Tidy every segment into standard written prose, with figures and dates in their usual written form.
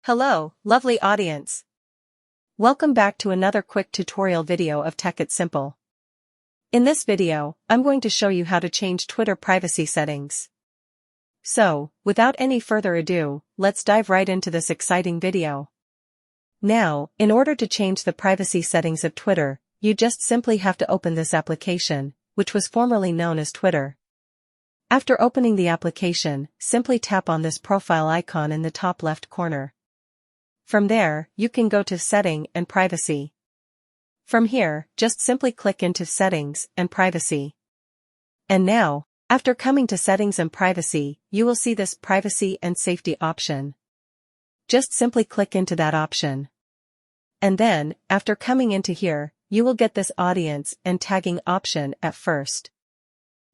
Hello, lovely audience. Welcome back to another quick tutorial video of Tech It Simple. In this video, I'm going to show you how to change Twitter privacy settings. So, without any further ado, let's dive right into this exciting video. Now, in order to change the privacy settings of Twitter, you just simply have to open this application, which was formerly known as Twitter. After opening the application, simply tap on this profile icon in the top left corner. From there, you can go to Setting and Privacy. From here, just simply click into Settings and Privacy. And now, after coming to Settings and Privacy, you will see this Privacy and Safety option. Just simply click into that option. And then, after coming into here, you will get this Audience and Tagging option at first.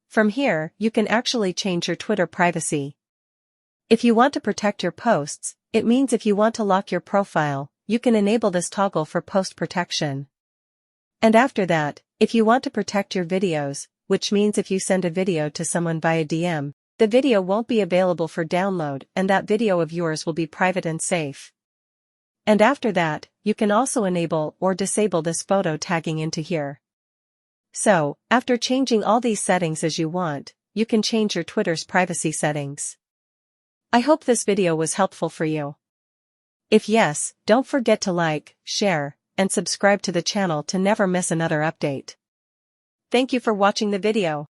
From here, you can actually change your Twitter privacy. If you want to protect your posts, it means if you want to lock your profile, you can enable this toggle for post protection. And after that, if you want to protect your videos, which means if you send a video to someone via DM, the video won't be available for download and that video of yours will be private and safe. And after that, you can also enable or disable this photo tagging into here. So, after changing all these settings as you want, you can change your Twitter's privacy settings. I hope this video was helpful for you. If yes, don't forget to like, share, and subscribe to the channel to never miss another update. Thank you for watching the video.